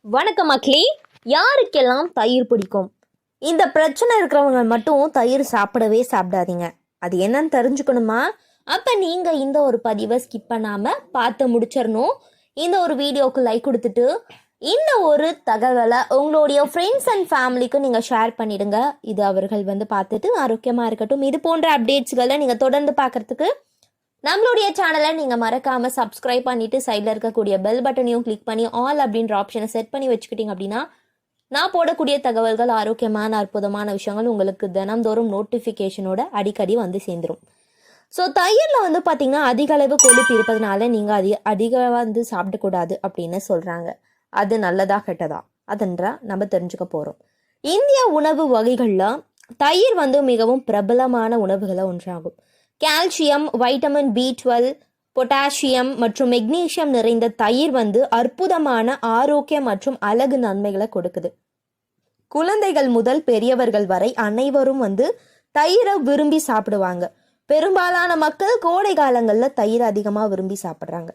வணக்கம் மக்களே. யாருக்கெல்லாம் தயிர் பிடிக்கும்? இந்த பிரச்சனை இருக்கிறவங்க மட்டும் தயிர் சாப்பிடாதீங்க. அது என்னன்னு தெரிஞ்சுக்கணுமா? அப்ப நீங்க இந்த ஒரு பதிவை ஸ்கிப் பண்ணாம பார்த்து முடிச்சிடணும். இந்த ஒரு வீடியோக்கு லைக் கொடுத்துட்டு இந்த ஒரு தகவலை உங்களுடைய ஃப்ரெண்ட்ஸ் அண்ட் ஃபேமிலிக்கு நீங்க ஷேர் பண்ணிடுங்க. இது அவர்கள் பார்த்துட்டு ஆரோக்கியமா இருக்கட்டும். இது போன்ற அப்டேட்ஸ்களை நீங்க தொடர்ந்து பார்க்கறதுக்கு நம்மளுடைய சேனலை நீங்கள் மறக்காமல் சப்ஸ்கிரைப் பண்ணிவிட்டு சைடில் இருக்கக்கூடிய பெல் பட்டனையும் கிளிக் பண்ணி ஆல் அப்படின்ற ஆப்ஷனை செட் பண்ணி வச்சுக்கிட்டீங்க அப்படின்னா நான் போடக்கூடிய தகவல்கள், ஆரோக்கியமான அற்புதமான விஷயங்கள் உங்களுக்கு தினந்தோறும் நோட்டிஃபிகேஷனோட அடிக்கடி சேர்ந்துடும். ஸோ தயிரில் பார்த்தீங்கன்னா அதிக அளவு கொழுப்பு இருப்பதனால நீங்கள் அதிக சாப்பிடக்கூடாது அப்படின்னு சொல்கிறாங்க. அது நல்லதா கெட்டதா அதென்ற நம்ம தெரிஞ்சுக்க போகிறோம். இந்திய உணவு வகைகளில் தயிர் மிகவும் பிரபலமான உணவுகளை ஒன்றாகும். கால்சியம், வைட்டமின் B12, பொட்டாசியம் மற்றும் மெக்னீசியம் நிறைந்த தயிர் அற்புதமான ஆரோக்கியம் மற்றும் அழகு நன்மைகளை கொடுக்குது. குழந்தைகள் முதல் பெரியவர்கள் வரை அனைவரும் தயிரை விரும்பி சாப்பிடுவாங்க. பெரும்பாலான மக்கள் கோடை காலங்களில் தயிர் அதிகமாக விரும்பி சாப்பிட்றாங்க.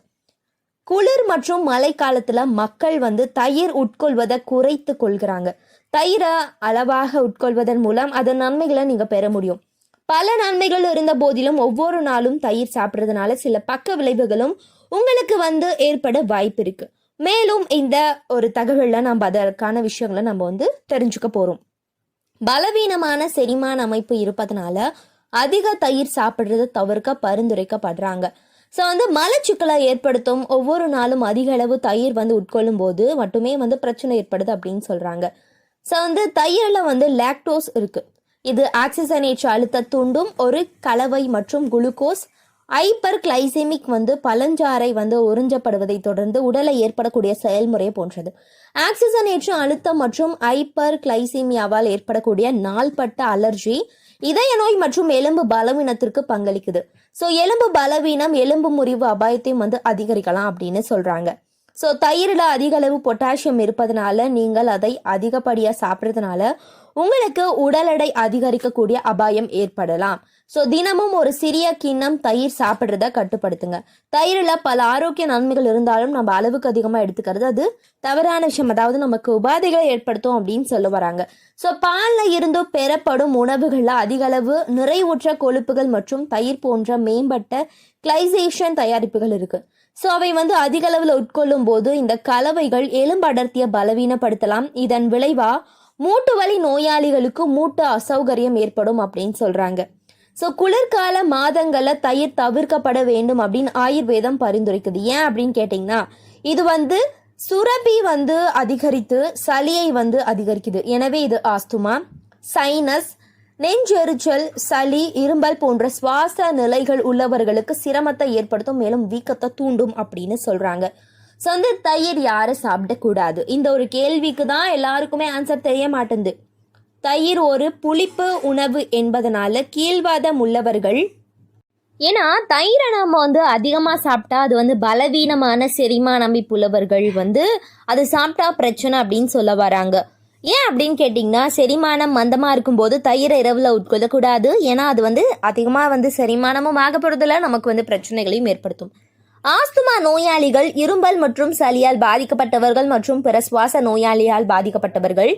குளிர் மற்றும் மழை காலத்துல மக்கள் தயிர் உட்கொள்வதை குறைத்து கொள்கிறாங்க. தயிரை அளவாக உட்கொள்வதன் மூலம் அதன் நன்மைகளை நீங்க பெற முடியும். பல நன்மைகள் இருந்த போதிலும் ஒவ்வொரு நாளும் தயிர் சாப்பிட்றதுனால சில பக்க விளைவுகளும் உங்களுக்கு ஏற்பட வாய்ப்பு இருக்கு. மேலும் இந்த ஒரு தகவல்ல நம்ம அதற்கான விஷயங்களை நம்ம தெரிஞ்சுக்க போறோம். பலவீனமான செரிமான அமைப்பு இருப்பதனால அதிக தயிர் சாப்பிட்றது தவிர்க்க பரிந்துரைக்கப்படுறாங்க. ஸோ மலச்சிக்கலை ஏற்படுத்தும். ஒவ்வொரு நாளும் அதிக அளவு தயிர் உட்கொள்ளும் போது மட்டுமே பிரச்சனை ஏற்படுது அப்படின்னு சொல்றாங்க. ஸோ தயிரில் லாக்டோஸ் இருக்கு. இது ஆக்சிஜனேற்ற அழுத்த தூண்டும் ஒரு கலவை மற்றும் குளுக்கோஸ் ஹைப்பர் கிளைசெமிக் பழஞ்சாறை உறிஞ்சப்படுவதை தொடர்ந்து உடலை ஏற்படக்கூடிய செயல்முறை போன்றது. ஆக்சிஜனேற்ற அழுத்தம் மற்றும் ஹைப்பர் கிளைசீமியாவால் ஏற்படக்கூடிய நாள்பட்ட அலர்ஜி இதய நோய் மற்றும் எலும்பு பலவீனத்திற்கு பங்களிக்குது. ஸோ எலும்பு பலவீனம், எலும்பு முறிவு அபாயத்தையும் அதிகரிக்கலாம் அப்படின்னு சொல்றாங்க. ஸோ தயிரில் அதிக அளவு பொட்டாசியம் இருப்பதனால நீங்கள் அதை அதிகப்படியாக சாப்பிட்றதுனால உங்களுக்கு உடல் எடை அதிகரிக்கக்கூடிய அபாயம் ஏற்படலாம். ஸோ தினமும் ஒரு சிறிய கிண்ணம் தயிர் சாப்பிட்றத கட்டுப்படுத்துங்க. தயிரில் பல ஆரோக்கிய நன்மைகள் இருந்தாலும் நம்ம அளவுக்கு அதிகமாக எடுத்துக்கிறது அது தவறான விஷயம். அதாவது நமக்கு உபாதைகளை ஏற்படுத்தும் அப்படின்னு சொல்ல வராங்க. ஸோ பாலில் இருந்து பெறப்படும் உணவுகளில் அதிக அளவு நிறைவுற்ற கொழுப்புகள் மற்றும் தயிர் போன்ற மேம்பட்ட கிளைசேஷன் தயாரிப்புகள் இருக்கு. ஸோ அவை அதிக அளவில் உட்கொள்ளும் போது இந்த கலவைகள் எலும்பு அடர்த்தியை பலவீனப்படுத்தலாம். இதன் விளைவா மூட்டு வலி நோயாளிகளுக்கு மூட்டு அசௌகரியம் ஏற்படும் அப்படின்னு சொல்றாங்க. ஸோ குளிர்கால மாதங்களில் தயிர் தவிர்க்கப்பட வேண்டும் அப்படின்னு ஆயுர்வேதம் பரிந்துரைக்குது. ஏன் அப்படின்னு கேட்டிங்கன்னா இது சுரபி அதிகரித்து சளியை அதிகரிக்குது. எனவே இது ஆஸ்துமா, சைனஸ், நெஞ்செரிச்சல், சளி, இரும்பல் போன்ற சுவாச நிலைகள் உள்ளவர்களுக்கு சிரமத்தை ஏற்படுத்தும். மேலும் வீக்கத்தை தூண்டும் அப்படின்னு சொல்றாங்க. ஸோ தயிர் யாரை சாப்பிடக்கூடாது? இந்த ஒரு கேள்விக்கு தான் எல்லாருக்குமே ஆன்சர் தெரிய மாட்டேங்குது. தயிர் ஒரு புளிப்பு உணவு என்பதனால கீழ்வாதம் உள்ளவர்கள், ஏன்னா தயிரை நம்ம அதிகமாக சாப்பிட்டா அது பலவீனமான செரிமான அமைப்பு உள்ளவர்கள் அது சாப்பிட்டா பிரச்சனை அப்படின்னு சொல்ல வராங்க. ஏன் அப்படின்னு கேட்டிங்கன்னா, செரிமானம் மந்தமாக இருக்கும்போது தயிரை இரவில் உட்கொள்ளக்கூடாது. ஏன்னா அது அதிகமாக செரிமானமும் ஆகப்படுறதுல நமக்கு பிரச்சனைகளையும் ஏற்படுத்தும். ஆஸ்துமா நோயாளிகள், இரும்பல் மற்றும் சளியால் பாதிக்கப்பட்டவர்கள் மற்றும் பிற சுவாச நோயாளியால் பாதிக்கப்பட்டவர்கள்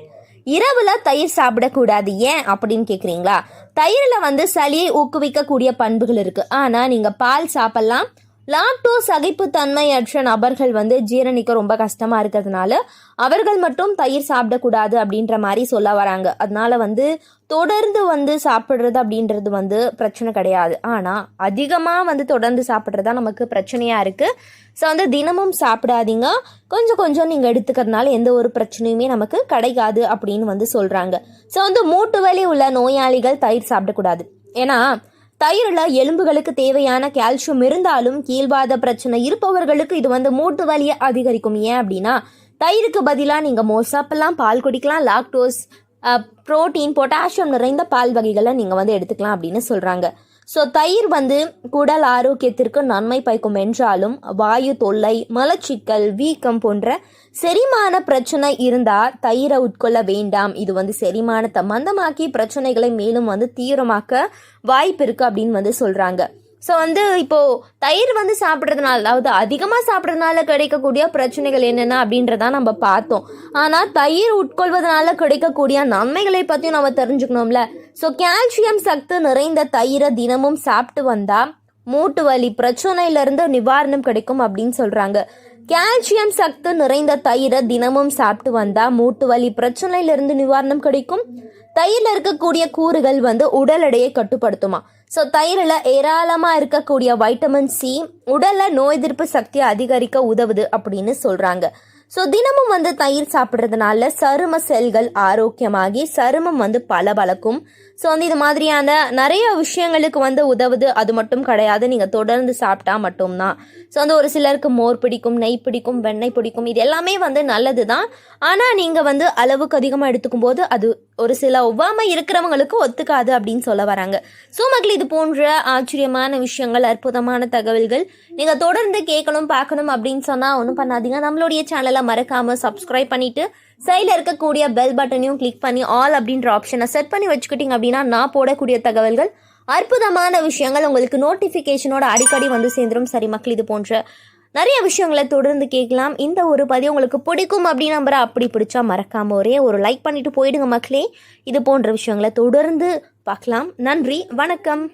இரவுல தயிர் சாப்பிடக்கூடாது. ஏன் அப்படின்னு கேட்குறீங்களா? தயிரில் சளியை ஊக்குவிக்கக்கூடிய பண்புகள் இருக்கு. ஆனால் நீங்கள் பால் சாப்பிடலாம். லாக்டோஸ் சகிப்புத்தன்மையற்ற நபர்கள் ஜீரணிக்க ரொம்ப கஷ்டமா இருக்கிறதுனால அவர்கள் மட்டும் தயிர் சாப்பிடக்கூடாது அப்படின்ற மாதிரி சொல்ல வராங்க. அதனால தொடர்ந்து சாப்பிட்றது அப்படின்றது பிரச்சனை கிடையாது. ஆனால் அதிகமாக தொடர்ந்து சாப்பிட்றதா நமக்கு பிரச்சனையாக இருக்குது. ஸோ தினமும் சாப்பிடாதீங்க. கொஞ்சம் கொஞ்சம் நீங்கள் எடுத்துக்கிறதுனால எந்த ஒரு பிரச்சனையுமே நமக்கு கிடைக்காது அப்படின்னு சொல்கிறாங்க. ஸோ மூட்டு வலி உள்ள நோயாளிகள் தயிர் சாப்பிடக்கூடாது. ஏன்னா தயிரில் எலும்புகளுக்கு தேவையான கால்சியம் இருந்தாலும் கீழ்வாத பிரச்சனை இருப்பவர்களுக்கு இது மூட்டு வலியை அதிகரிக்கும். ஏன் அப்படின்னா தயிருக்கு பதிலாக நீங்கள் மோர் சாப்பிடலாம், பால் குடிக்கலாம். லாக்டோஸ், புரோட்டீன், பொட்டாசியம் நிறைந்த பால் வகைகளை நீங்கள் எடுத்துக்கலாம் அப்படின்னு சொல்கிறாங்க. ஸோ தயிர் குடல் ஆரோக்கியத்திற்கு நன்மை பயக்கும் என்றாலும் வாயு தொல்லை, மலச்சிக்கல், வீக்கம் போன்ற செரிமான பிரச்சனை இருந்தால் தயிரை உட்கொள்ள வேண்டாம். இது செரிமானத்தை மந்தமாக்கி பிரச்சனைகளை மேலும் தீவிரமாக்க வாய்ப்பு இருக்கு அப்படின்னு சொல்றாங்க. ஸோ இப்போது தயிர் சாப்பிட்றதுனால, அதாவது அதிகமாக சாப்பிட்றதுனால கிடைக்கக்கூடிய பிரச்சனைகள் என்னென்ன அப்படின்றதான் நம்ம பார்த்தோம். ஆனால் தயிர் உட்கொள்வதனால கிடைக்கக்கூடிய நன்மைகளை பற்றியும் நம்ம தெரிஞ்சுக்கணும்ல. ஸோ கால்சியம் சத்து நிறைந்த தயிரை தினமும் சாப்பிட்டு வந்தால் மூட்டு வலி பிரச்சனையிலிருந்து நிவாரணம் கிடைக்கும் அப்படின்னு சொல்கிறாங்க. கால்சியம் சத்து நிறைந்த தயிரை தினமும் சாப்பிட்டு வந்தால் மூட்டு வலி பிரச்சனையிலிருந்து நிவாரணம் கிடைக்கும். தயிரில் இருக்கக்கூடிய கூறுகள் உடல் எடையை கட்டுப்படுத்துமா. ஸோ தயிரில் ஏராளமாக இருக்கக்கூடிய வைட்டமின் சி உடலில் நோய் எதிர்ப்பு சக்தியை அதிகரிக்க உதவுது அப்படின்னு சொல்கிறாங்க. ஸோ தினமும் தயிர் சாப்பிட்றதுனால சரும செல்கள் ஆரோக்கியமாகி சருமம் பளபளக்கும். ஸோ இது மாதிரியான நிறைய விஷயங்களுக்கு உதவுது. அது மட்டும் கிடையாது, நீங்கள் தொடர்ந்து சாப்பிட்டா மட்டும்தான். ஸோ ஒரு சிலருக்கு மோர் பிடிக்கும், நெய் பிடிக்கும், வெண்ணெய் பிடிக்கும். இது எல்லாமே நல்லது தான். ஆனால் நீங்கள் அளவுக்கு அதிகமாக எடுத்துக்கும் போது அது ஒரு சில ஒவ்வாமை இருக்கிறவங்களுக்கு ஒத்துக்காது அப்படின்னு சொல்ல வராங்க. ஸோ மக்கள், இது போன்ற ஆச்சரியமான விஷயங்கள், அற்புதமான தகவல்கள் நீங்கள் தொடர்ந்து கேட்கணும், பார்க்கணும் அப்படின்னு சொன்னால் ஒன்றும் பண்ணாதீங்க. நம்மளுடைய சேனலை மறக்காமல் சப்ஸ்கிரைப் பண்ணிவிட்டு சைடில் இருக்கக்கூடிய பெல் பட்டனையும் கிளிக் பண்ணி ஆல் அப்படின்ற ஆப்ஷனை செட் பண்ணி வச்சுக்கிட்டீங்க அப்படின்னா நான் போடக்கூடிய தகவல்கள், அற்புதமான விஷயங்கள் உங்களுக்கு நோட்டிஃபிகேஷனோட அடிக்கடி சேர்ந்துடும். சரி மக்கள், இது போன்ற நிறைய விஷயங்களை தொடர்ந்து கேட்கலாம். இந்த ஒரு பதிவு உங்களுக்கு பிடிக்கும் அப்படின்னு நம்புற. அப்படி பிடிச்சா மறக்காமல் ஒரே ஒரு லைக் பண்ணிட்டு போயிடுங்க மக்களே. இது போன்ற விஷயங்களை தொடர்ந்து பார்க்கலாம். நன்றி, வணக்கம்.